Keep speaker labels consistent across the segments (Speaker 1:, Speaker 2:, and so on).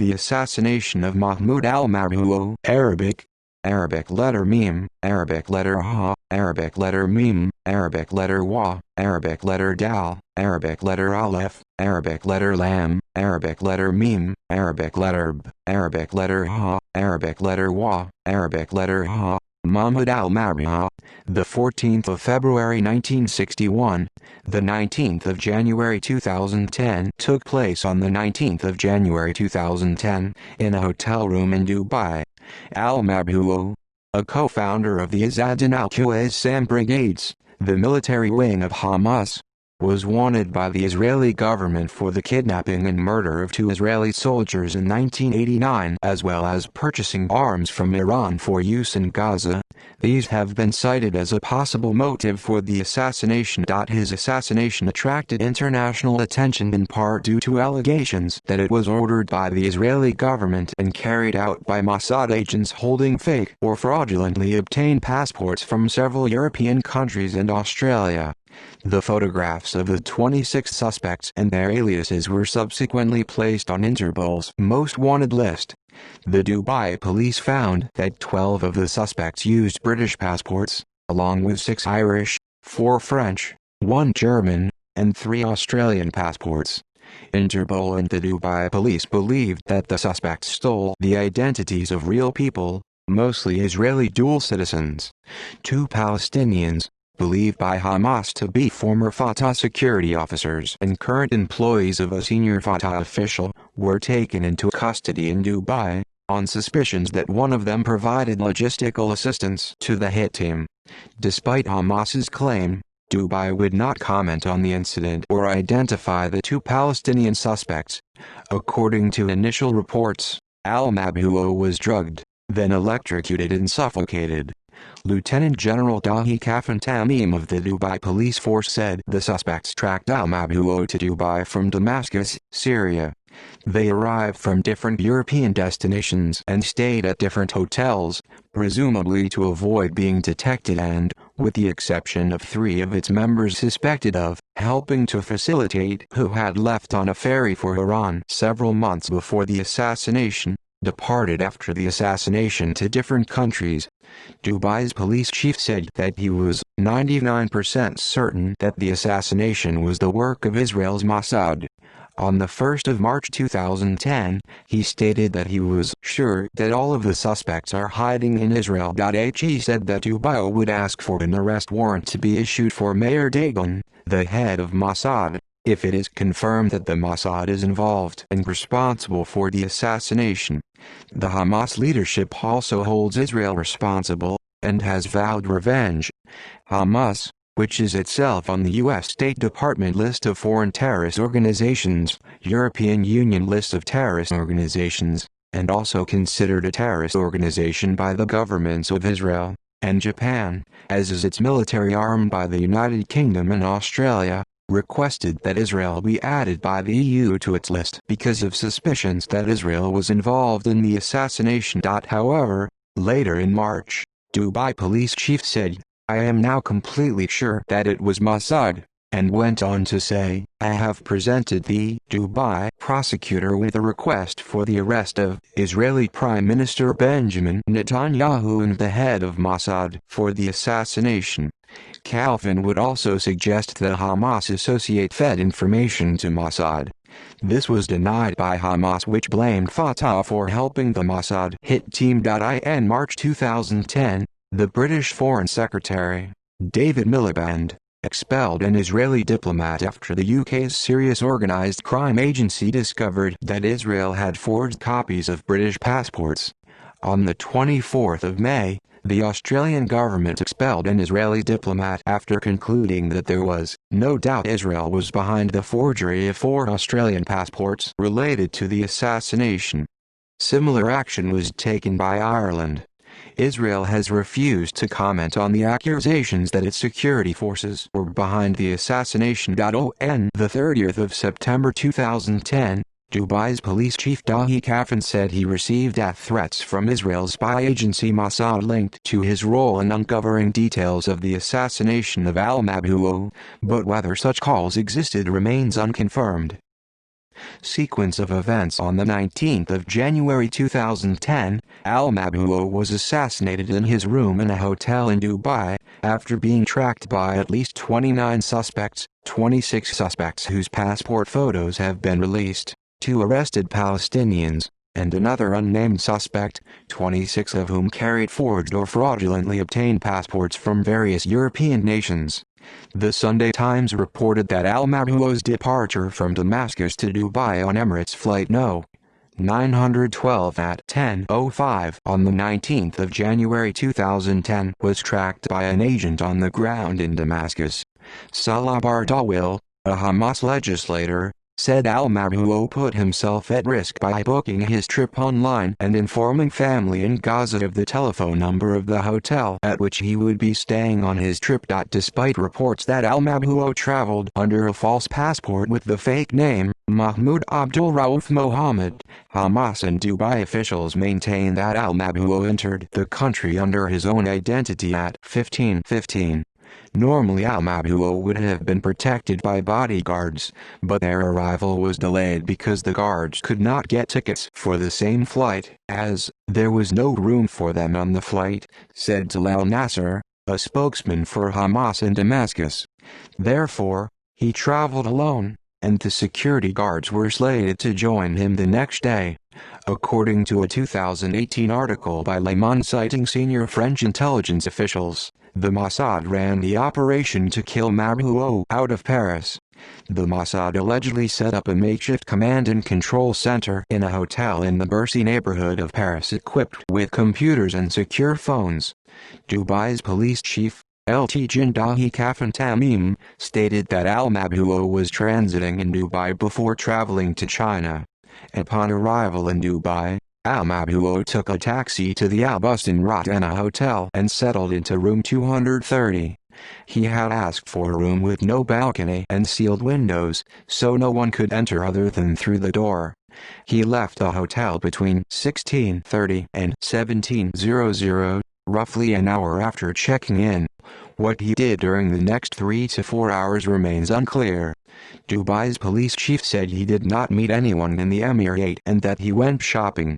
Speaker 1: the assassination of Mahmoud al-Mabhouh, Arabic letter meme, Arabic letter ha, Arabic letter meme, Arabic letter wa, Arabic letter dal, Arabic letter aleph, Arabic letter lam, Arabic letter meme, Arabic letter b, Arabic letter ha, Arabic letter wa, Arabic letter ha. Mahmoud al-Mabhouh, the 14th of February 1961, the 19th of January 2010 took place on the 19th of January 2010 in a hotel room in Dubai. Al-Mabhouh, a co-founder of the Azadin al-Qassam brigades, the military wing of Hamas, was wanted by the Israeli government for the kidnapping and murder of 2 Israeli soldiers in 1989, as well as purchasing arms from Iran for use in Gaza. These have been cited as a possible motive for the assassination. His assassination attracted international attention in part due to allegations that it was ordered by the Israeli government and carried out by Mossad agents holding fake or fraudulently obtained passports from several European countries and Australia. The photographs of the 26 suspects and their aliases were subsequently placed on Interpol's most wanted list. The Dubai police found that 12 of the suspects used British passports, along with 6 Irish, 4 French, 1 German, and 3 Australian passports. Interpol and the Dubai police believed that the suspects stole the identities of real people, mostly Israeli dual citizens. 2 Palestinians, believed by Hamas to be former Fatah security officers and current employees of a senior Fatah official, were taken into custody in Dubai, on suspicions that one of them provided logistical assistance to the hit team. Despite Hamas's claim, Dubai would not comment on the incident or identify the 2 Palestinian suspects. According to initial reports, al-Mabhouh was drugged, then electrocuted and suffocated. Lieutenant General Dahi Kafan Tamim of the Dubai Police Force said the suspects tracked al-Mabhouh to Dubai from Damascus, Syria. They arrived from different European destinations and stayed at different hotels, presumably to avoid being detected and, with the exception of 3 of its members suspected of helping to facilitate, who had left on a ferry for Iran several months before the assassination, departed after the assassination to different countries. Dubai's police chief said that he was 99% certain that the assassination was the work of Israel's Mossad. On the 1st of March 2010, he stated that he was sure that all of the suspects are hiding in Israel. He said that Dubai would ask for an arrest warrant to be issued for Mayor Dagon, the head of Mossad, if it is confirmed that the Mossad is involved and responsible for the assassination. The Hamas leadership also holds Israel responsible, and has vowed revenge. Hamas, which is itself on the U.S. State Department list of foreign terrorist organizations, European Union list of terrorist organizations, and also considered a terrorist organization by the governments of Israel and Japan, as is its military arm by the United Kingdom and Australia, requested that Israel be added by the EU to its list because of suspicions that Israel was involved in the assassination. However, later in March, Dubai police chief said, "I am now completely sure that it was Mossad," and went on to say, "I have presented the Dubai prosecutor with a request for the arrest of Israeli Prime Minister Benjamin Netanyahu and the head of Mossad for the assassination." Calvin would also suggest that Hamas fed information to Mossad. This was denied by Hamas, which blamed Fatah for helping the Mossad hit team. In March 2010, the British Foreign Secretary, David Miliband, expelled an Israeli diplomat after the UK's Serious Organised Crime Agency discovered that Israel had forged copies of British passports. On the 24th of May, the Australian government expelled an Israeli diplomat after concluding that there was no doubt Israel was behind the forgery of 4 Australian passports related to the assassination. Similar action was taken by Ireland. Israel has refused to comment on the accusations that its security forces were behind the assassination. On the 30th of September 2010, Dubai's police chief Dahi Kafan said he received death threats from Israel's spy agency Mossad linked to his role in uncovering details of the assassination of al-Mabhouh, but whether such calls existed remains unconfirmed. Sequence of events: on the 19th of January 2010, Mabhouh was assassinated in his room in a hotel in Dubai, after being tracked by at least 29 suspects, 26 suspects whose passport photos have been released, 2 arrested Palestinians, and another unnamed suspect, 26 of whom carried forged or fraudulently obtained passports from various European nations. The Sunday Times reported that Mabhouh's departure from Damascus to Dubai on Emirates Flight No. 912 at 10:05 on the 19th of January 2010 was tracked by an agent on the ground in Damascus. Salah Bardawil, a Hamas legislator, said Mabhouh put himself at risk by booking his trip online and informing family in Gaza of the telephone number of the hotel at which he would be staying on his trip. Despite reports that Mabhouh traveled under a false passport with the fake name, Mahmoud Abdul Rauf Mohammed, Hamas and Dubai officials maintain that Mabhouh entered the country under his own identity at 15:15. Normally Mabhouh would have been protected by bodyguards, but their arrival was delayed because the guards could not get tickets for the same flight, as there was no room for them on the flight, said Talal Nasser, a spokesman for Hamas in Damascus. Therefore, he traveled alone, and the security guards were slated to join him the next day. According to a 2018 article by Le Monde citing senior French intelligence officials, the Mossad ran the operation to kill Mabhouh out of Paris. The Mossad allegedly set up a makeshift command and control center in a hotel in the Bercy neighborhood of Paris equipped with computers and secure phones. Dubai's police chief, Lt. Jindahi Kafan Tamim, stated that Mabhouh was transiting in Dubai before traveling to China. Upon arrival in Dubai, Mabhouh took a taxi to the Al Bustan Rotana Hotel and settled into room 230. He had asked for a room with no balcony and sealed windows, so no one could enter other than through the door. He left the hotel between 16:30 and 17:00, roughly an hour after checking in. What he did during the next 3 to 4 hours remains unclear. Dubai's police chief said he did not meet anyone in the emirate and that he went shopping.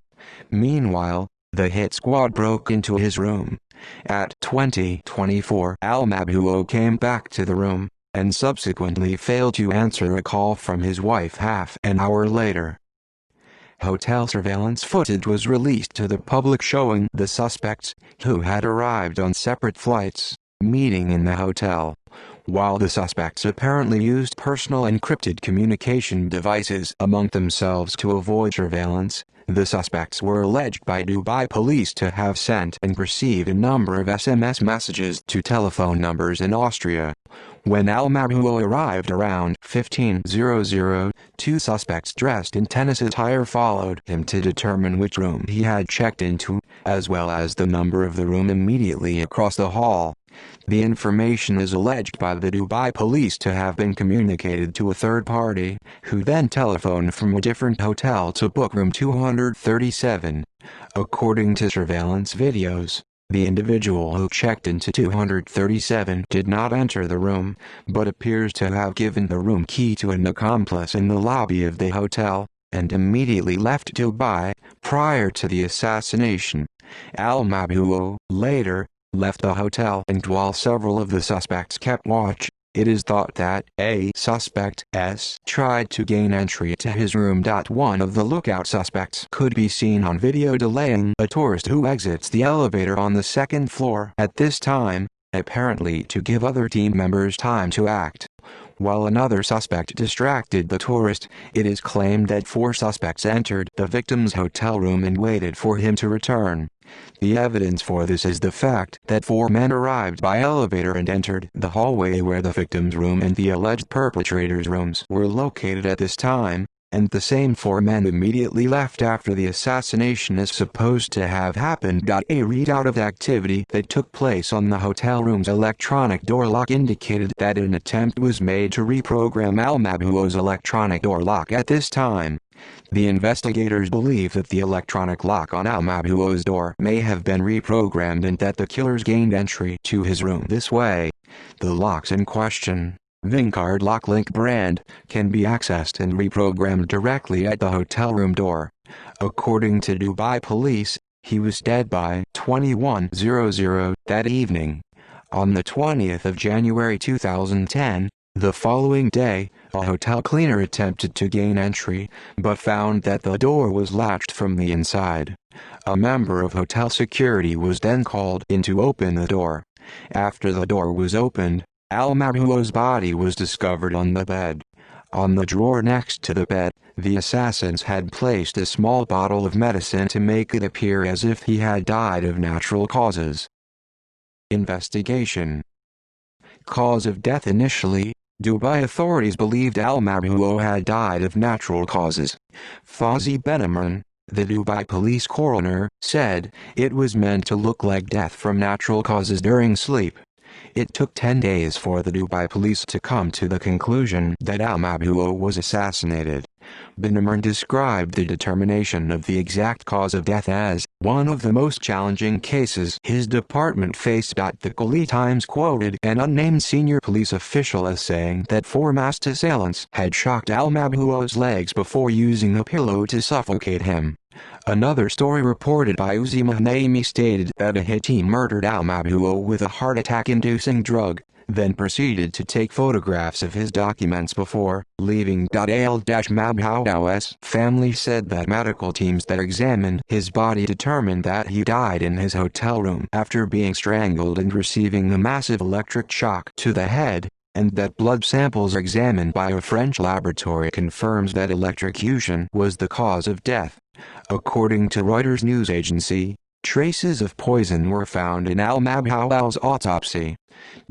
Speaker 1: Meanwhile, the hit squad broke into his room. At 20:24, Mabhouh came back to the room, and subsequently failed to answer a call from his wife half an hour later. Hotel surveillance footage was released to the public showing the suspects, who had arrived on separate flights, meeting in the hotel. While the suspects apparently used personal encrypted communication devices among themselves to avoid surveillance, the suspects were alleged by Dubai police to have sent and received a number of SMS messages to telephone numbers in Austria. When Mabhouh arrived around 15:00, 2 suspects dressed in tennis attire followed him to determine which room he had checked into, as well as the number of the room immediately across the hall. The information is alleged by the Dubai police to have been communicated to a third party, who then telephoned from a different hotel to book room 237. According to surveillance videos, the individual who checked into 237 did not enter the room, but appears to have given the room key to an accomplice in the lobby of the hotel, and immediately left Dubai, prior to the assassination. Mabhouh, later, left the hotel, and while several of the suspects kept watch, it is thought that a suspect S tried to gain entry to his room. One of the lookout suspects could be seen on video delaying a tourist who exits the elevator on the 2nd floor at this time, apparently to give other team members time to act. While another suspect distracted the tourist, it is claimed that 4 suspects entered the victim's hotel room and waited for him to return. The evidence for this is the fact that 4 men arrived by elevator and entered the hallway where the victim's room and the alleged perpetrator's rooms were located at this time, and the same 4 men immediately left after the assassination is supposed to have happened. A readout of activity that took place on the hotel room's electronic door lock indicated that an attempt was made to reprogram Mabhouh's electronic door lock at this time. The investigators believe that the electronic lock on Mabhouh's door may have been reprogrammed and that the killers gained entry to his room this way. The locks in question, VIN card lock link brand, can be accessed and reprogrammed directly at the hotel room door. According to Dubai police, he was dead by 21:00 that evening. On the 20th of January 2010, the following day, a hotel cleaner attempted to gain entry, but found that the door was latched from the inside. A member of hotel security was then called in to open the door. After the door was opened, Mabhouh's body was discovered on the bed. On the drawer next to the bed, the assassins had placed a small bottle of medicine to make it appear as if he had died of natural causes. Investigation. Cause of death. Initially, Dubai authorities believed Mabhouh had died of natural causes. Fawzi Benamran, the Dubai police coroner, said it was meant to look like death from natural causes during sleep. It took 10 days for the Dubai police to come to the conclusion that Mabhouh was assassinated. Benamran described the determination of the exact cause of death as one of the most challenging cases his department faced. The Khaleej Times quoted an unnamed senior police official as saying that 4 masked assailants had shocked Mabhouh's legs before using a pillow to suffocate him. Another story reported by Uzima Naimi stated that a hit team murdered Mabhouh with a heart attack-inducing drug, then proceeded to take photographs of his documents before leaving. Mabhouh's family said that medical teams that examined his body determined that he died in his hotel room after being strangled and receiving a massive electric shock to the head, and that blood samples examined by a French laboratory confirms that electrocution was the cause of death. According to Reuters news agency, traces of poison were found in Mabhouh's autopsy.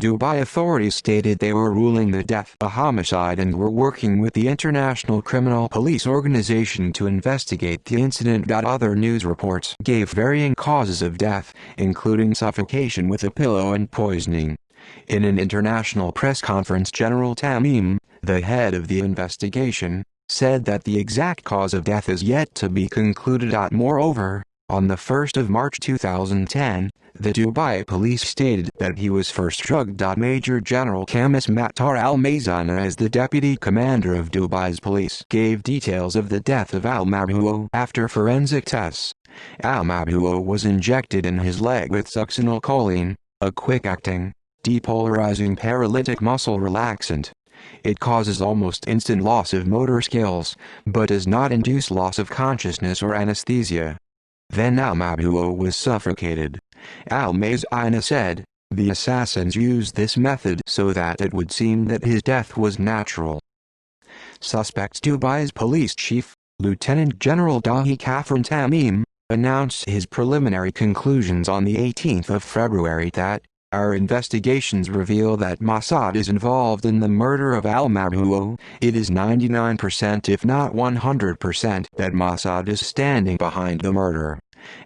Speaker 1: Dubai authorities stated they were ruling the death a homicide and were working with the International Criminal Police Organization to investigate the incident. Other news reports gave varying causes of death, including suffocation with a pillow and poisoning. In an international press conference, General Tamim, the head of the investigation, said that the exact cause of death is yet to be concluded. Moreover, on the 1st of March 2010, the Dubai police stated that he was first drugged. Major General Khamis Mattar Al-Mazana, as the deputy commander of Dubai's police, gave details of the death of Mabhouh after forensic tests. Mabhouh was injected in his leg with succinylcholine, a quick-acting, depolarizing paralytic muscle relaxant. It causes almost instant loss of motor skills, but does not induce loss of consciousness or anesthesia. Then Mabhouh was suffocated. Al-Mazana said, the assassins used this method so that it would seem that his death was natural. Suspects. Dubai's police chief, Lieutenant General Dahi Kafran Tamim, announced his preliminary conclusions on the 18th of February that, our investigations reveal that Mossad is involved in the murder of Mabhouh. It is 99% if not 100% that Mossad is standing behind the murder.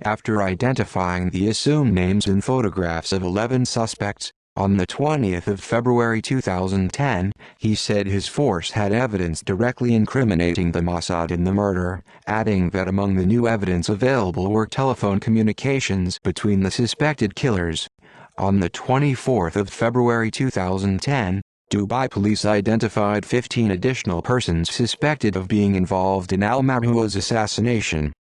Speaker 1: After identifying the assumed names and photographs of 11 suspects, on the 20th of February 2010, he said his force had evidence directly incriminating the Mossad in the murder, adding that among the new evidence available were telephone communications between the suspected killers. On the 24th of February 2010, Dubai police identified 15 additional persons suspected of being involved in Mabhouh's assassination.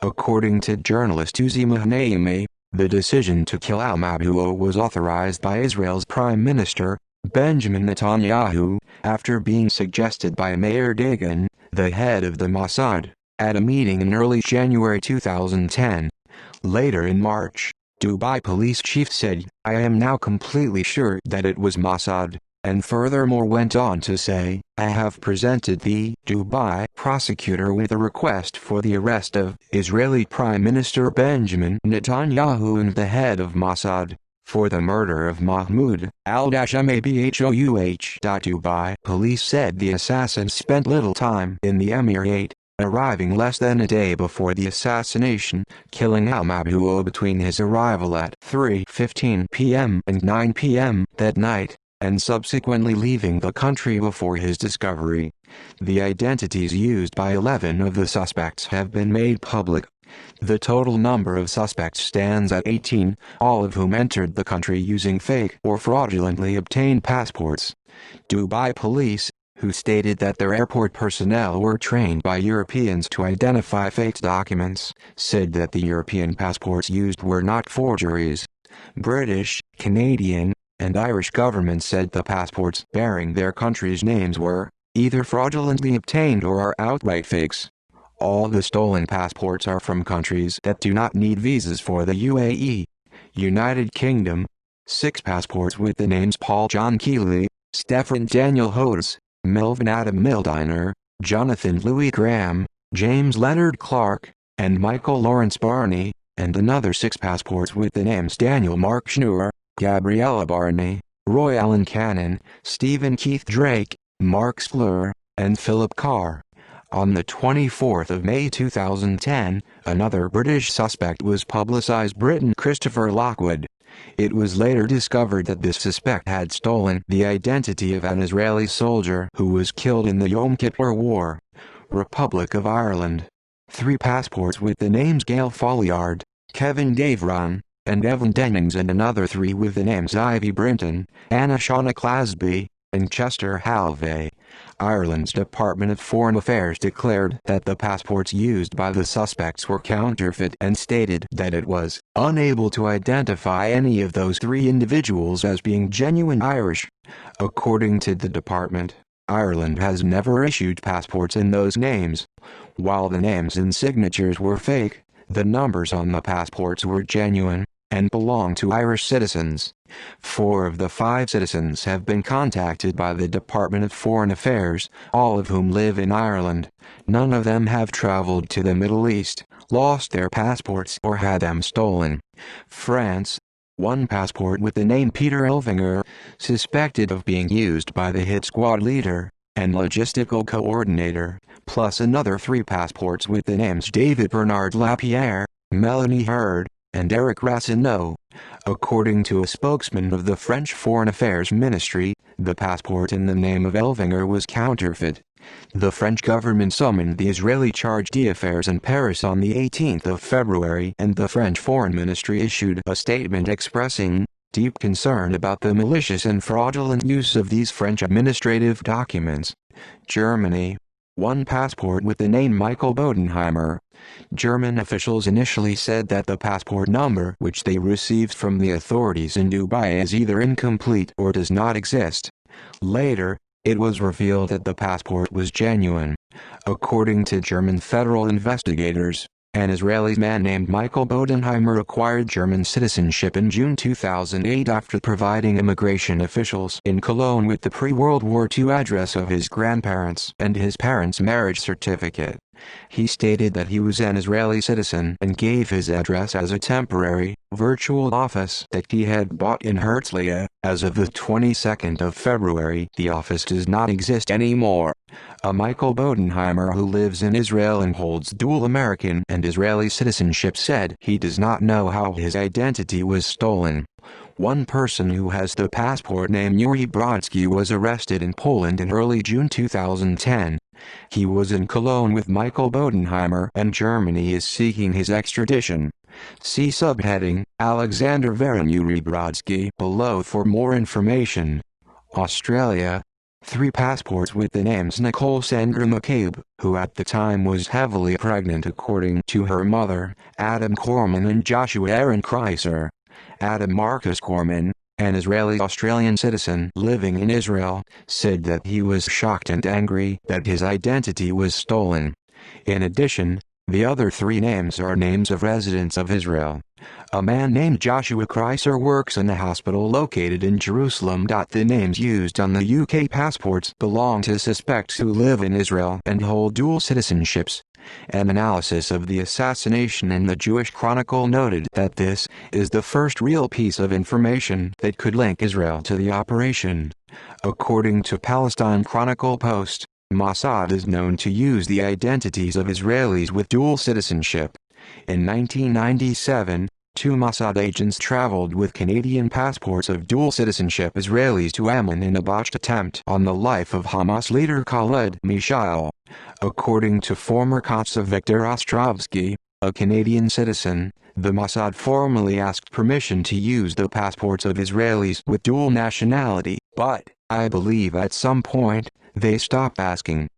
Speaker 1: According to journalist Uzima Naimi, the decision to kill Mabhouh was authorized by Israel's Prime Minister, Benjamin Netanyahu, after being suggested by Meir Dagan, the head of the Mossad, at a meeting in early January 2010. Later in March, Dubai police chief said, I am now completely sure that it was Mossad, and furthermore went on to say, I have presented the Dubai prosecutor with a request for the arrest of Israeli Prime Minister Benjamin Netanyahu and the head of Mossad, for the murder of Mahmoud al-Mabhouh. Dubai police said the assassins spent little time in the emirate, arriving less than a day before the assassination, killing Mabhouh between his arrival at 3:15 p.m. and 9 p.m. that night, and subsequently leaving the country before his discovery. The identities used by 11 of the suspects have been made public. The total number of suspects stands at 18, all of whom entered the country using fake or fraudulently obtained passports. Dubai police, who stated that their airport personnel were trained by Europeans to identify fake documents, said that the European passports used were not forgeries. British, Canadian, and Irish governments said the passports bearing their country's names were either fraudulently obtained or are outright fakes. All the stolen passports are from countries that do not need visas for the UAE. United Kingdom. 6 passports with the names Paul John Keeley, Stephen Daniel Hodes, Melvin Adam Mildiner, Jonathan Louis Graham, James Leonard Clark, and Michael Lawrence Barney, and another 6 passports with the names Daniel Mark Schnur, Gabriella Barney, Roy Allen Cannon, Stephen Keith Drake, Mark Splur, and Philip Carr. On the 24th of May 2010, another British suspect was publicized, Briton Christopher Lockwood. It was later discovered that this suspect had stolen the identity of an Israeli soldier who was killed in the Yom Kippur War. Republic of Ireland. 3 passports with the names Gail Folliard, Kevin Davron, and Evan Dennings, and another 3 with the names Ivy Brinton, Anna Shauna Clasby, and Chester Halvey. Ireland's Department of Foreign Affairs declared that the passports used by the suspects were counterfeit and stated that it was unable to identify any of those 3 individuals as being genuine Irish. According to the department, Ireland has never issued passports in those names. While the names and signatures were fake, the numbers on the passports were genuine and belong to Irish citizens. 4 of the 5 citizens have been contacted by the Department of Foreign Affairs, all of whom live in Ireland. None of them have traveled to the Middle East, lost their passports, or had them stolen. France. 1 passport with the name Peter Elvinger, suspected of being used by the hit squad leader and logistical coordinator, plus another 3 passports with the names David Bernard Lapierre, Melanie Hurd, and Eric Racineau. According to a spokesman of the French Foreign Affairs Ministry, the passport in the name of Elvinger was counterfeit. The French government summoned the Israeli charge d'affaires in Paris on the 18th of February, and the French Foreign Ministry issued a statement expressing deep concern about the malicious and fraudulent use of these French administrative documents. Germany. 1 passport with the name Michael Bodenheimer. German officials initially said that the passport number which they received from the authorities in Dubai is either incomplete or does not exist. Later, it was revealed that the passport was genuine. According to German federal investigators, an Israeli man named Michael Bodenheimer acquired German citizenship in June 2008 after providing immigration officials in Cologne with the pre-World War II address of his grandparents and his parents' marriage certificate. He stated that he was an Israeli citizen and gave his address as a temporary, virtual office that he had bought in Herzliya. As of the 22nd of February, the office does not exist anymore. A Michael Bodenheimer who lives in Israel and holds dual American and Israeli citizenship said he does not know how his identity was stolen. 1 person who has the passport name Yuri Brodsky was arrested in Poland in early June 2010. He was in Cologne with Michael Bodenheimer, and Germany is seeking his extradition. See subheading, Alexander Varon Yuri Brodsky below for more information. Australia. 3 passports with the names Nicole Sandra McCabe, who at the time was heavily pregnant according to her mother, Adam Corman, and Joshua Aaron Kreiser. Adam Marcus Corman, an Israeli-Australian citizen living in Israel, said that he was shocked and angry that his identity was stolen. In addition, the other 3 names are names of residents of Israel. A man named Joshua Kreiser works in a hospital located in Jerusalem. The names used on the UK passports belong to suspects who live in Israel and hold dual citizenships. An analysis of the assassination in the Jewish Chronicle noted that this is the first real piece of information that could link Israel to the operation. According to Palestine Chronicle Post, Mossad is known to use the identities of Israelis with dual citizenship. In 1997, 2 Mossad agents traveled with Canadian passports of dual citizenship Israelis to Amman in a botched attempt on the life of Hamas leader Khaled Mishael. According to former Kotsa Victor Ostrovsky, a Canadian citizen, the Mossad formally asked permission to use the passports of Israelis with dual nationality, but, I believe at some point, they stopped asking.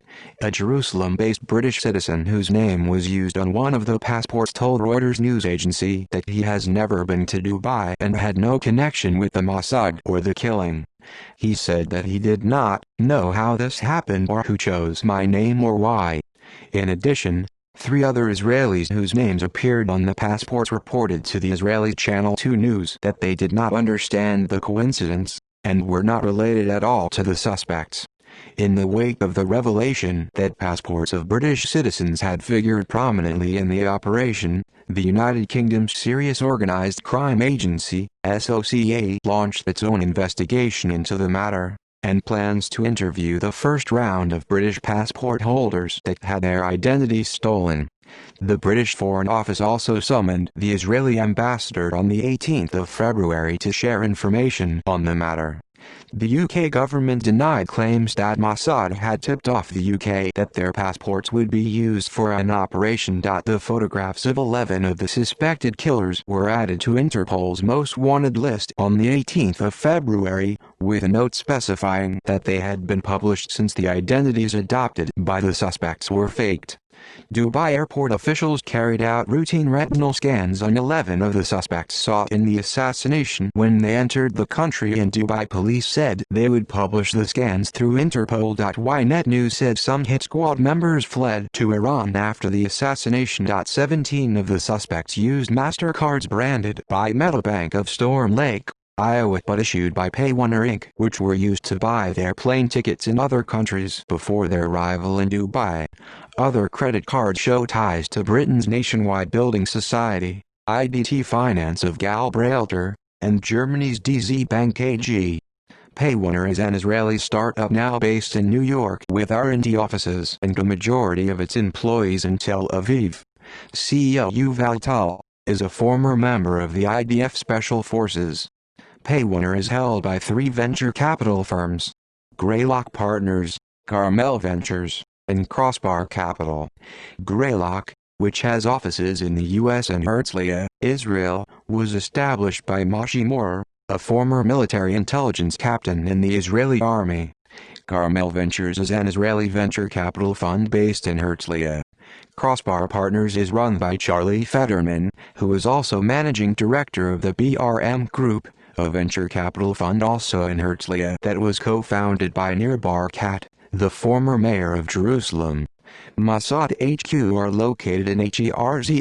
Speaker 1: A Jerusalem-based British citizen whose name was used on one of the passports told Reuters news agency that he has never been to Dubai and had no connection with the Mossad or the killing. He said that he did not know how this happened or who chose my name or why. In addition, 3 other Israelis whose names appeared on the passports reported to the Israeli Channel 2 News that they did not understand the coincidence, and were not related at all to the suspects. In the wake of the revelation that passports of British citizens had figured prominently in the operation, the United Kingdom's Serious Organised Crime Agency, SOCA, launched its own investigation into the matter, and plans to interview the first round of British passport holders that had their identities stolen. The British Foreign Office also summoned the Israeli ambassador on the 18th of February to share information on the matter. The UK government denied claims that Mossad had tipped off the UK that their passports would be used for an operation. The photographs of 11 of the suspected killers were added to Interpol's most wanted list on the 18th of February, with a note specifying that they had been published since the identities adopted by the suspects were faked. Dubai airport officials carried out routine retinal scans on 11 of the suspects sought in the assassination when they entered the country, and Dubai police said they would publish the scans through Interpol. Ynet News said some hit squad members fled to Iran after the assassination. 17 of the suspects used MasterCards branded by Meadowbank of Storm Lake, Iowa but issued by PayOneer Inc., which were used to buy their plane tickets in other countries before their arrival in Dubai. Other credit cards show ties to Britain's Nationwide Building Society, IDT Finance of Gibraltar, and Germany's DZ Bank AG. PayOneer is an Israeli startup now based in New York with R&D offices and a majority of its employees in Tel Aviv. CEO Yuval Tal is a former member of the IDF Special Forces. PayOneer is held by 3 venture capital firms: Greylock Partners, Carmel Ventures, and Crossbar Capital. Greylock, which has offices in the U.S. and Herzliya, Israel, was established by Moshe Moore, a former military intelligence captain in the Israeli army. Carmel Ventures is an Israeli venture capital fund based in Herzliya. Crossbar Partners is run by Charlie Federman, who is also managing director of the BRM Group, a venture capital fund also in Herzliya that was co-founded by Nir Barkat, the former mayor of Jerusalem. Mossad HQ are located in Herzliya.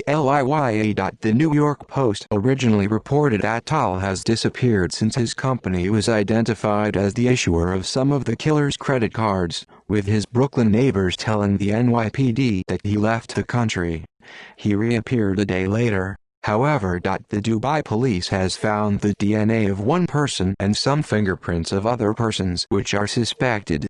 Speaker 1: The New York Post originally reported that Tal has disappeared since his company was identified as the issuer of some of the killer's credit cards, with his Brooklyn neighbors telling the NYPD that he left the country. He reappeared a day later, however. The Dubai police has found the DNA of one person and some fingerprints of other persons which are suspected.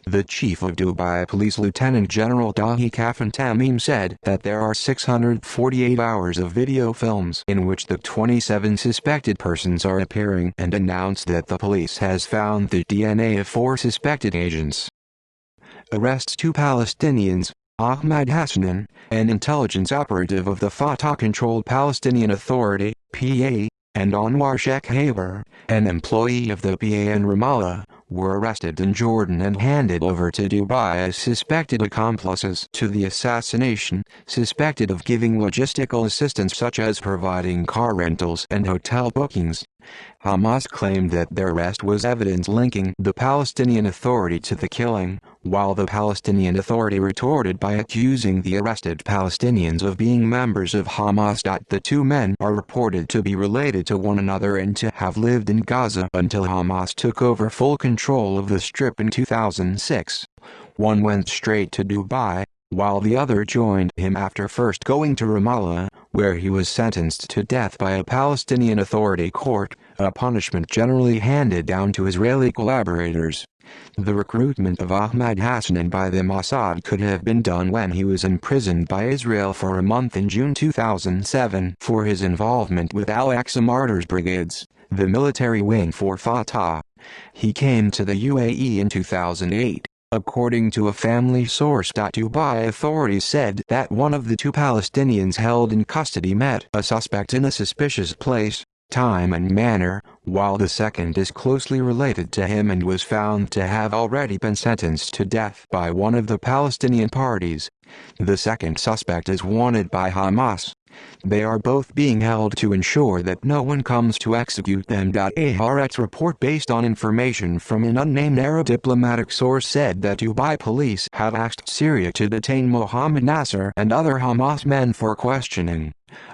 Speaker 1: The chief of Dubai Police Lieutenant General Dahi Kafan Tamim said that there are 648 hours of video films in which the 27 suspected persons are appearing, and announced that the police has found the DNA of 4 suspected agents. Arrests 2 Palestinians: Ahmad Hassanin, an intelligence operative of the Fatah-controlled Palestinian Authority, PA, and Anwar Sheikh Haber, an employee of the PA in Ramallah, were arrested in Jordan and handed over to Dubai as suspected accomplices to the assassination, suspected of giving logistical assistance such as providing car rentals and hotel bookings. Hamas claimed that their arrest was evidence linking the Palestinian Authority to the killing, while the Palestinian Authority retorted by accusing the arrested Palestinians of being members of Hamas. The 2 men are reported to be related to one another and to have lived in Gaza until Hamas took over full control of the Strip in 2006. One went straight to Dubai, while the other joined him after first going to Ramallah, where he was sentenced to death by a Palestinian Authority court, a punishment generally handed down to Israeli collaborators. The recruitment of Ahmad Hassanin by the Mossad could have been done when he was imprisoned by Israel for a month in June 2007 for his involvement with Al-Aqsa Martyrs Brigades, the military wing for Fatah. He came to the UAE in 2008. According to a family source, Dubai authorities said that one of the two Palestinians held in custody met a suspect in a suspicious place, time and manner, while the second is closely related to him and was found to have already been sentenced to death by one of the Palestinian parties. The second suspect is wanted by Hamas. They are both being held to ensure that no one comes to execute them. A Haaretz report based on information from an unnamed Arab diplomatic source said that Dubai police have asked Syria to detain Mohammed Nasser and other Hamas men for questioning.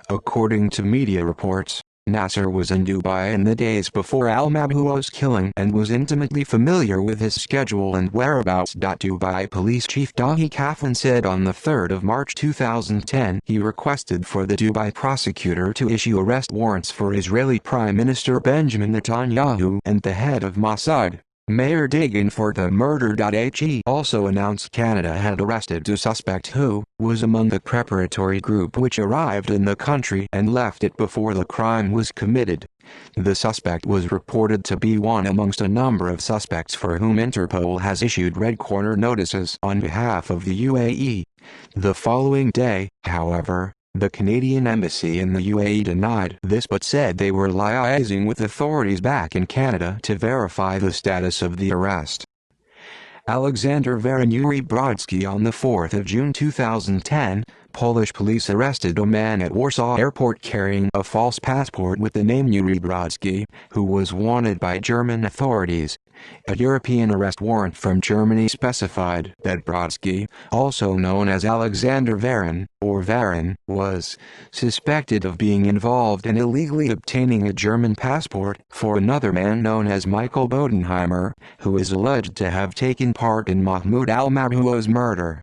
Speaker 1: According to media reports, Nasser was in Dubai in the days before al-Mabhouh's killing and was intimately familiar with his schedule and whereabouts. Dubai Police Chief Dahi Kafan said on the 3rd of March 2010 he requested for the Dubai prosecutor to issue arrest warrants for Israeli Prime Minister Benjamin Netanyahu and the head of Mossad, Mayor Dagan, for the murder. He also announced Canada had arrested a suspect who was among the preparatory group which arrived in the country and left it before the crime was committed. The suspect was reported to be one amongst a number of suspects for whom Interpol has issued red corner notices on behalf of the UAE. The following day, however, the Canadian embassy in the UAE denied this but said they were liaising with authorities back in Canada to verify the status of the arrest. Alexander Yuri Brodsky. On the 4th of June 2010, Polish police arrested a man at Warsaw Airport carrying a false passport with the name Yuri Brodsky, who was wanted by German authorities. A European arrest warrant from Germany specified that Brodsky, also known as Alexander Varin, was suspected of being involved in illegally obtaining a German passport for another man known as Michael Bodenheimer, who is alleged to have taken part in Mahmoud al-Mabhouh's murder.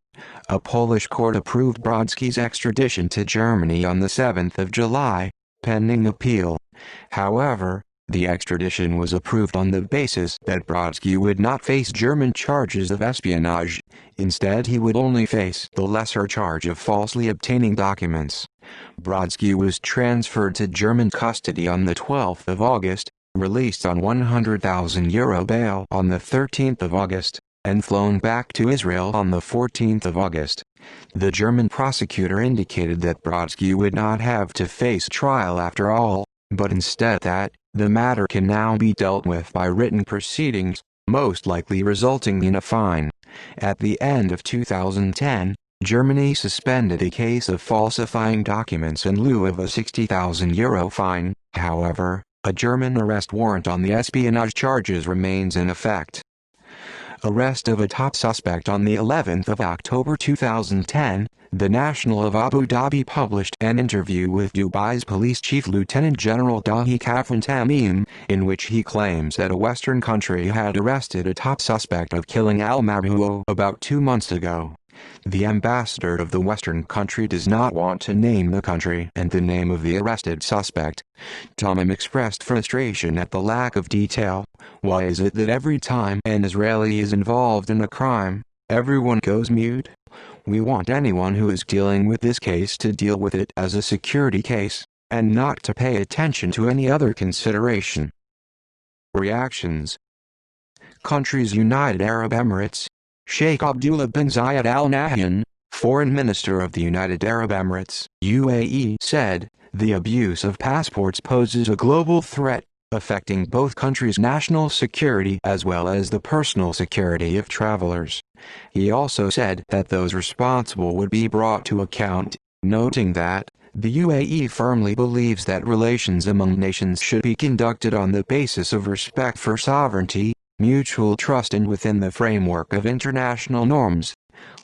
Speaker 1: A Polish court approved Brodsky's extradition to Germany on the 7th of July, pending appeal. However, the extradition was approved on the basis that Brodsky would not face German charges of espionage. Instead, he would only face the lesser charge of falsely obtaining documents. Brodsky was transferred to German custody on the 12th of August, released on €100,000 bail on the 13th of August, and flown back to Israel on the 14th of August. The German prosecutor indicated that Brodsky would not have to face trial after all, but instead that the matter can now be dealt with by written proceedings, most likely resulting in a fine. At the end of 2010, Germany suspended a case of falsifying documents in lieu of a €60,000 fine. However, a German arrest warrant on the espionage charges remains in effect. Arrest of a top suspect. On the 11th of October 2010, the National of Abu Dhabi published an interview with Dubai's police chief Lieutenant General Dahi Kafan Tamim, in which he claims that a Western country had arrested a top suspect of killing al-Mabhouh about 2 months ago. The ambassador of the Western country does not want to name the country and the name of the arrested suspect. Tamim expressed frustration at the lack of detail. Why is it that every time an Israeli is involved in a crime, everyone goes mute? We want anyone who is dealing with this case to deal with it as a security case, and not to pay attention to any other consideration. Reactions. Countries: United Arab Emirates. Sheikh Abdullah bin Zayed Al Nahyan, Foreign Minister of the United Arab Emirates, UAE, said, "The abuse of passports poses a global threat, affecting both countries' national security as well as the personal security of travelers." He also said that those responsible would be brought to account, noting that the UAE firmly believes that relations among nations should be conducted on the basis of respect for sovereignty, mutual trust, and within the framework of international norms.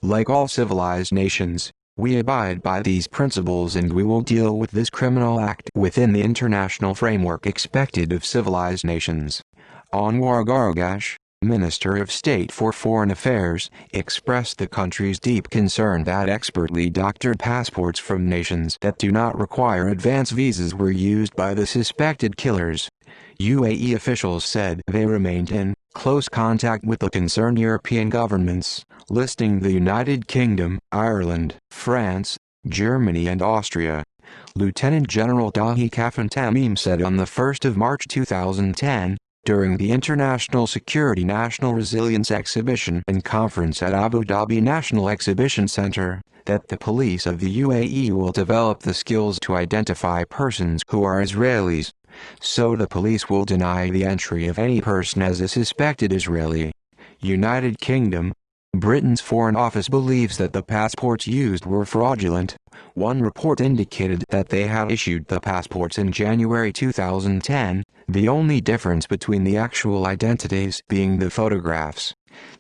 Speaker 1: Like all civilized nations, we abide by these principles and we will deal with this criminal act within the international framework expected of civilized nations. Anwar Gargash, Minister of State for Foreign Affairs, expressed the country's deep concern that expertly doctored passports from nations that do not require advance visas were used by the suspected killers. UAE officials said they remained in close contact with the concerned European governments, listing the United Kingdom, Ireland, France, Germany and Austria. Lieutenant General Dahi Kafan Tamim said on the 1st of March 2010, during the International Security National Resilience Exhibition and Conference at Abu Dhabi National Exhibition Center, that the police of the UAE will develop the skills to identify persons who are Israelis. So the police will deny the entry of any person as a suspected Israeli. United Kingdom. Britain's Foreign Office believes that the passports used were fraudulent. One report indicated that they had issued the passports in January 2010, the only difference between the actual identities being the photographs.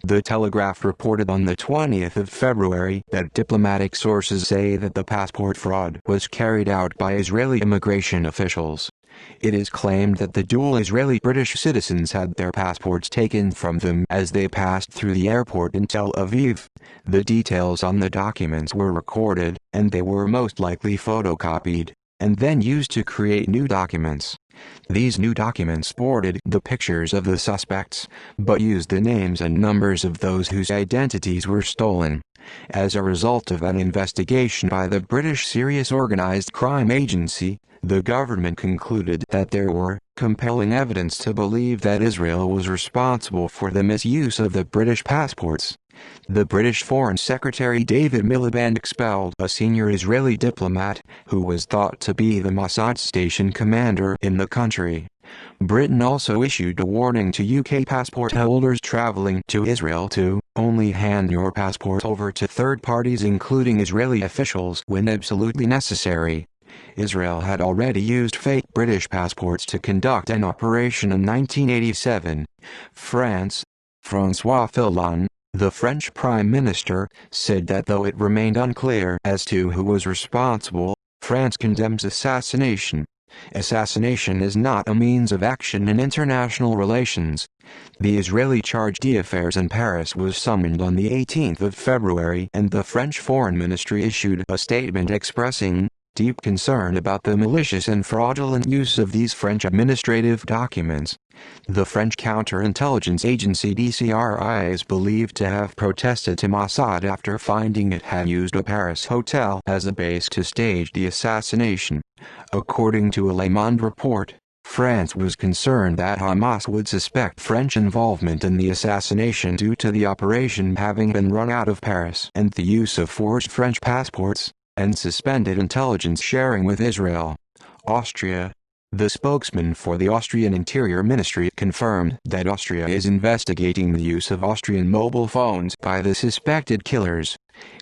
Speaker 1: The Telegraph reported on the 20th of February that diplomatic sources say that the passport fraud was carried out by Israeli immigration officials. It is claimed that the dual Israeli-British citizens had their passports taken from them as they passed through the airport in Tel Aviv. The details on the documents were recorded, and they were most likely photocopied, and then used to create new documents. These new documents sported the pictures of the suspects, but used the names and numbers of those whose identities were stolen. As a result of an investigation by the British Serious Organised Crime Agency, the government concluded that there were compelling evidence to believe that Israel was responsible for the misuse of the British passports. The British Foreign Secretary David Miliband expelled a senior Israeli diplomat who was thought to be the Mossad station commander in the country. Britain also issued a warning to UK passport holders traveling to Israel to only hand your passport over to third parties including Israeli officials when absolutely necessary. Israel had already used fake British passports to conduct an operation in 1987. France. François Fillon, the French Prime Minister, said that though it remained unclear as to who was responsible, France condemns assassination. Assassination is not a means of action in international relations. The Israeli charge d'affaires in Paris was summoned on the 18th of February and the French Foreign Ministry issued a statement expressing deep concern about the malicious and fraudulent use of these French administrative documents. The French counterintelligence agency DCRI is believed to have protested to Mossad after finding it had used a Paris hotel as a base to stage the assassination. According to a Le Monde report, France was concerned that Hamas would suspect French involvement in the assassination due to the operation having been run out of Paris and the use of forged French passports, and suspended intelligence sharing with Israel. Austria. The spokesman for the Austrian Interior Ministry confirmed that Austria is investigating the use of Austrian mobile phones by the suspected killers.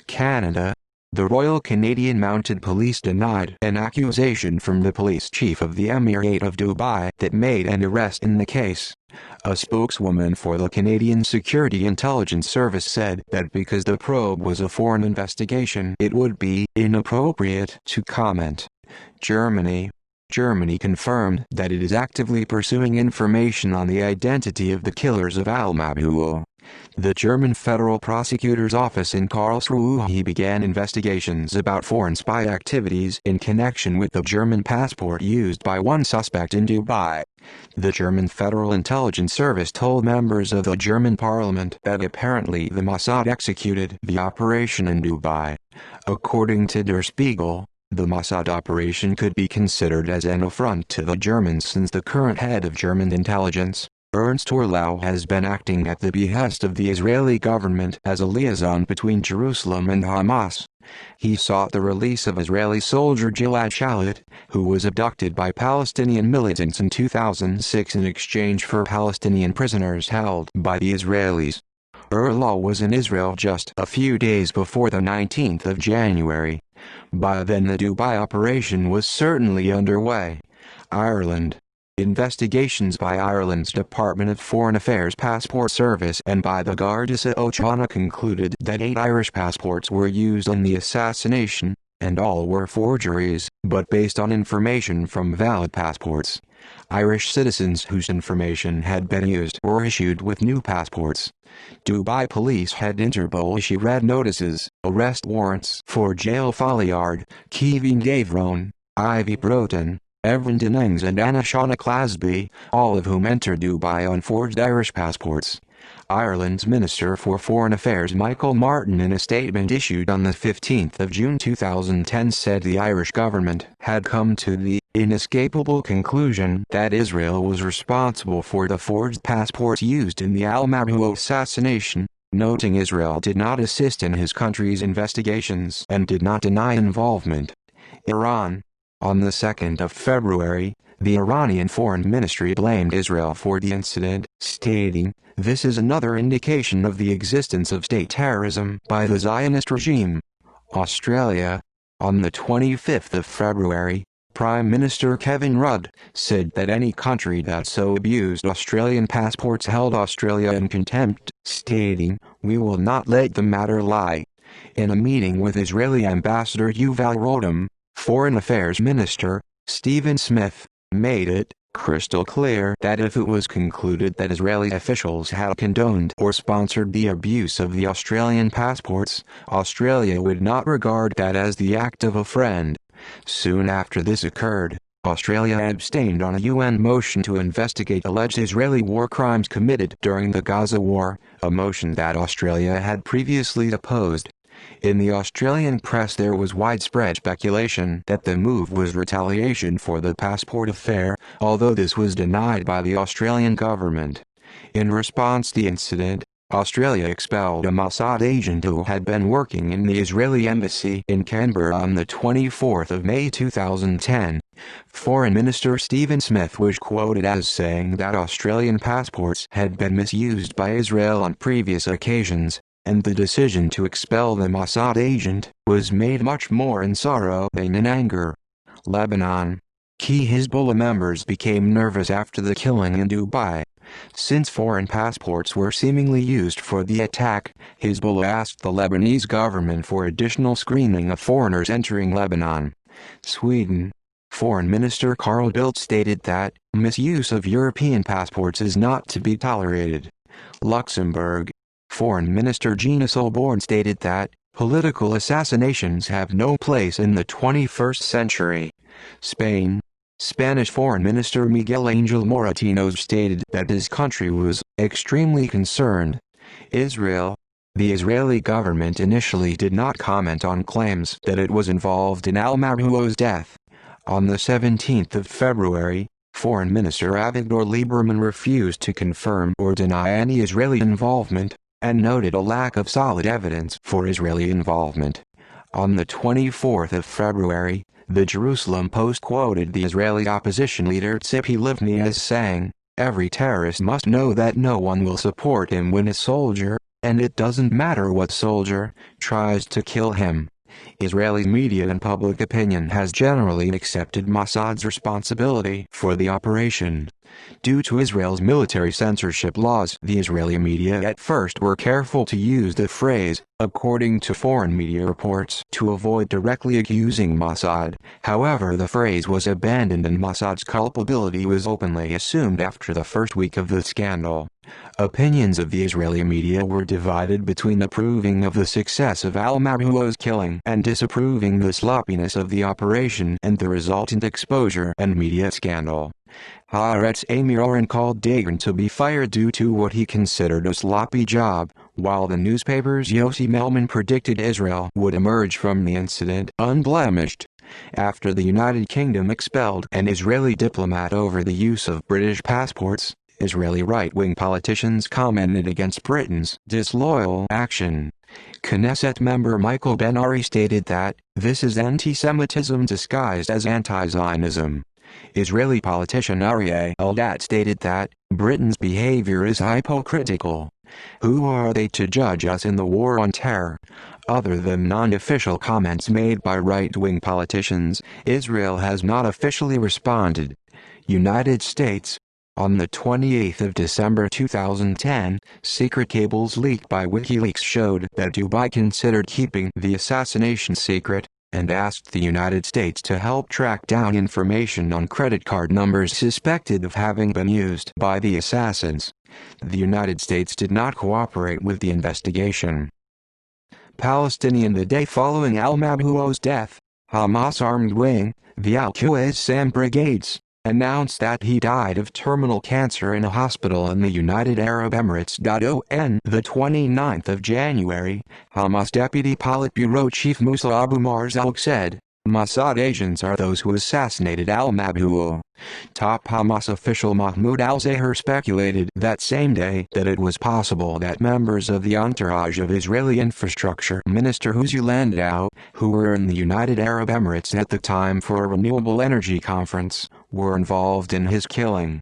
Speaker 1: Canada. The Royal Canadian Mounted Police denied an accusation from the police chief of the Emirate of Dubai that made an arrest in the case. A spokeswoman for the Canadian Security Intelligence Service said that because the probe was a foreign investigation, it would be inappropriate to comment. Germany. Germany confirmed that it is actively pursuing information on the identity of the killers of Mabhouh. The German Federal Prosecutor's Office in Karlsruhe began investigations about foreign spy activities in connection with the German passport used by one suspect in Dubai. The German Federal Intelligence Service told members of the German parliament that apparently the Mossad executed the operation in Dubai. According to Der Spiegel, the Mossad operation could be considered as an affront to the Germans since the current head of German intelligence, Ernst Orlau, has been acting at the behest of the Israeli government as a liaison between Jerusalem and Hamas. He sought the release of Israeli soldier Gilad Shalit, who was abducted by Palestinian militants in 2006 in exchange for Palestinian prisoners held by the Israelis. Orlau was in Israel just a few days before the 19th of January. By then the Dubai operation was certainly underway. Ireland. Investigations by Ireland's Department of Foreign Affairs Passport Service and by the Garda Síochána concluded that 8 Irish passports were used in the assassination, and all were forgeries, but based on information from valid passports. Irish citizens whose information had been used were issued with new passports. Dubai police had Interpol issue red notices, arrest warrants for Jael Folliard, Kevin Davron, Ivy Broughton, Evren Dennings and Anna Shauna Clasby, all of whom entered Dubai on forged Irish passports. Ireland's Minister for Foreign Affairs Michael Martin, in a statement issued on the 15th of June 2010, said the Irish government had come to the inescapable conclusion that Israel was responsible for the forged passports used in the Mabhouh assassination, noting Israel did not assist in his country's investigations and did not deny involvement. Iran. On the 2nd of February, the Iranian Foreign Ministry blamed Israel for the incident, stating, "This is another indication of the existence of state terrorism by the Zionist regime." Australia. On the 25th of February, Prime Minister Kevin Rudd said that any country that so abused Australian passports held Australia in contempt, stating, "We will not let the matter lie." In a meeting with Israeli Ambassador Yuval Rodam, Foreign Affairs Minister Stephen Smith made it crystal clear that if it was concluded that Israeli officials had condoned or sponsored the abuse of the Australian passports, Australia would not regard that as the act of a friend. Soon after this occurred, Australia abstained on a UN motion to investigate alleged Israeli war crimes committed during the Gaza war, a motion that Australia had previously opposed. In the Australian press there was widespread speculation that the move was retaliation for the passport affair, although this was denied by the Australian government. In response to the incident, Australia expelled a Mossad agent who had been working in the Israeli embassy in Canberra on the 24th of May 2010. Foreign Minister Stephen Smith was quoted as saying that Australian passports had been misused by Israel on previous occasions, and the decision to expel the Mossad agent was made much more in sorrow than in anger. Lebanon. Key Hezbollah members became nervous after the killing in Dubai. Since foreign passports were seemingly used for the attack, Hezbollah asked the Lebanese government for additional screening of foreigners entering Lebanon. Sweden. Foreign Minister Carl Bildt stated that misuse of European passports is not to be tolerated. Luxembourg. Foreign Minister Gina Solborn stated that political assassinations have no place in the 21st century. Spain. Spanish Foreign Minister Miguel Angel Moratinos stated that his country was extremely concerned. Israel. The Israeli government initially did not comment on claims that it was involved in al-Mabhouh's death. On the 17th of February, Foreign Minister Avigdor Lieberman refused to confirm or deny any Israeli involvement, and noted a lack of solid evidence for Israeli involvement. On the 24th of February, the Jerusalem Post quoted the Israeli opposition leader Tzipi Livni as saying, "Every terrorist must know that no one will support him when a soldier, and it doesn't matter what soldier, tries to kill him." Israeli media and public opinion has generally accepted Mossad's responsibility for the operation. Due to Israel's military censorship laws, the Israeli media at first were careful to use the phrase, according to foreign media reports, to avoid directly accusing Mossad. However, the phrase was abandoned and Mossad's culpability was openly assumed after the first week of the scandal. Opinions of the Israeli media were divided between approving of the success of al-Mabhouh's killing and disapproving the sloppiness of the operation and the resultant exposure and media scandal. Haaretz Amir Oren called Dagan to be fired due to what he considered a sloppy job, while the newspaper's Yossi Melman predicted Israel would emerge from the incident unblemished. After the United Kingdom expelled an Israeli diplomat over the use of British passports, Israeli right-wing politicians commented against Britain's disloyal action. Knesset member Michael Ben-Ari stated that, "This is anti-Semitism disguised as anti-Zionism." Israeli politician Aryeh Eldat stated that, "Britain's behavior is hypocritical. Who are they to judge us in the war on terror?" Other than non-official comments made by right-wing politicians, Israel has not officially responded. United States. On the 28th of December 2010, secret cables leaked by WikiLeaks showed that Dubai considered keeping the assassination secret, and asked the United States to help track down information on credit card numbers suspected of having been used by the assassins. The United States did not cooperate with the investigation. Palestinian. The day following al-Mabhouh's death, Hamas armed wing, the Al-Qassam brigades, announced that he died of terminal cancer in a hospital in the United Arab Emirates. On the 29th of January, Hamas Deputy Politburo Chief Musa Abu Marzouq said, "Mossad agents are those who assassinated al-Mabhouh." Top Hamas official Mahmoud al-Zahir speculated that same day that it was possible that members of the entourage of Israeli Infrastructure Minister Uzi Landau, who were in the United Arab Emirates at the time for a renewable energy conference, were involved in his killing.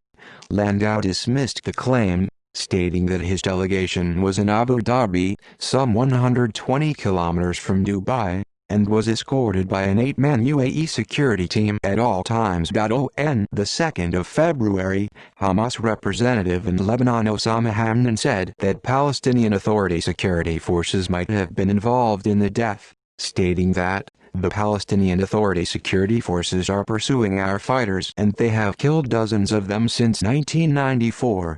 Speaker 1: Landau dismissed the claim, stating that his delegation was in Abu Dhabi, some 120 kilometers from Dubai, and was escorted by an 8-man UAE security team at all times. On the 2nd of February, Hamas representative in Lebanon Osama Hamdan said that Palestinian Authority security forces might have been involved in the death, stating that the Palestinian Authority security forces are pursuing our fighters and they have killed dozens of them since 1994.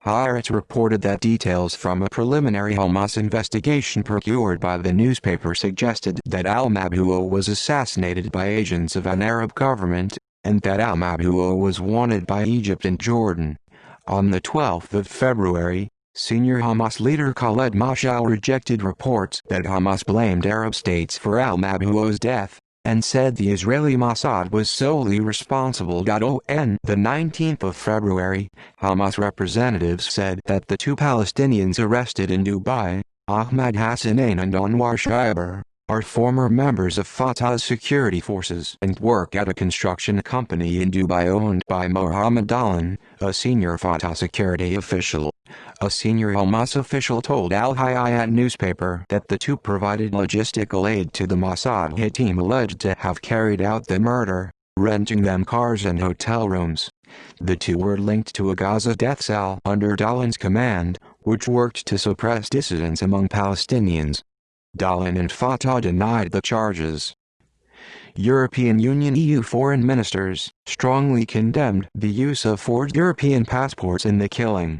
Speaker 1: Haaretz reported that details from a preliminary Hamas investigation procured by the newspaper suggested that al-Mabhouh was assassinated by agents of an Arab government, and that al-Mabhouh was wanted by Egypt and Jordan. On the 12th of February, senior Hamas leader Khaled Mashal rejected reports that Hamas blamed Arab states for al-Mabhouh's death, and said the Israeli Mossad was solely responsible. On the 19th of February, Hamas representatives said that the two Palestinians arrested in Dubai, Ahmad Hassanein and Anwar Shaiber, are former members of Fatah's security forces and work at a construction company in Dubai owned by Mohammed Dalan, a senior Fatah security official. A senior Hamas official told Al Hayat newspaper that the two provided logistical aid to the Mossad hit team alleged to have carried out the murder, renting them cars and hotel rooms. The two were linked to a Gaza death cell under Dalan's command, which worked to suppress dissidents among Palestinians. Dalan and Fatah denied the charges. European Union (EU) foreign ministers strongly condemned the use of forged European passports in the killing.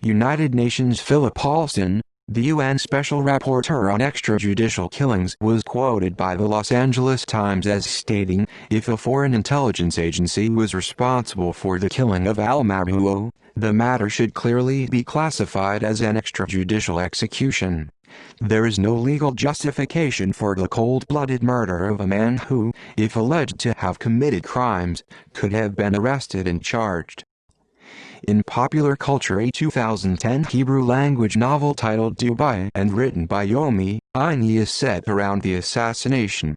Speaker 1: United Nations Philip Paulson, the UN Special Rapporteur on Extrajudicial Killings, was quoted by the Los Angeles Times as stating, "If a foreign intelligence agency was responsible for the killing of al-Mabhouh, the matter should clearly be classified as an extrajudicial execution. There is no legal justification for the cold-blooded murder of a man who, if alleged to have committed crimes, could have been arrested and charged." In popular culture, a 2010 Hebrew-language novel titled Dubai and written by Yomi Aini is set around the assassination.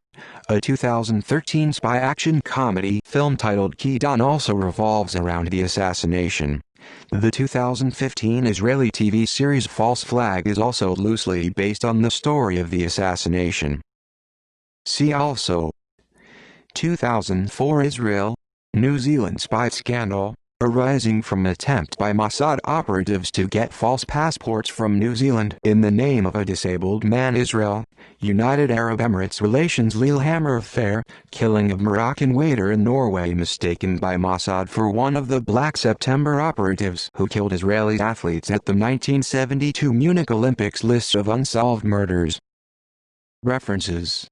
Speaker 1: A 2013 spy action comedy film titled Kidan also revolves around the assassination. The 2015 Israeli TV series False Flag is also loosely based on the story of the assassination. See also 2004 Israel, New Zealand spy scandal, arising from attempt by Mossad operatives to get false passports from New Zealand in the name of a disabled man. Israel, United Arab Emirates relations Lillehammer affair, killing of Moroccan waiter in Norway mistaken by Mossad for one of the Black September operatives who killed Israeli athletes at the 1972 Munich Olympics. List of unsolved murders. References.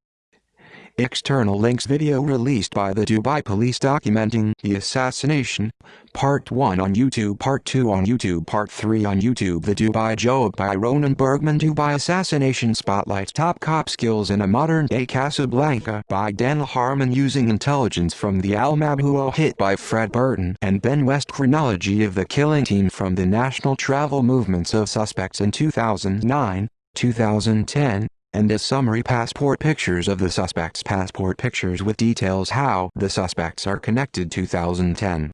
Speaker 1: External links. Video released by the Dubai police documenting the assassination, Part 1 on YouTube, Part 2 on YouTube, Part 3 on YouTube. The Dubai Job by Ronan Bergman. Dubai Assassination Spotlight. Top cop skills in a modern-day Casablanca by Daniel Harmon using intelligence from the al-Mabhouh hit by Fred Burton and Ben West. Chronology of the killing team from the national travel movements of suspects in 2009, 2010, and a summary passport pictures of the suspects. Passport pictures with details how the suspects are connected. 2010.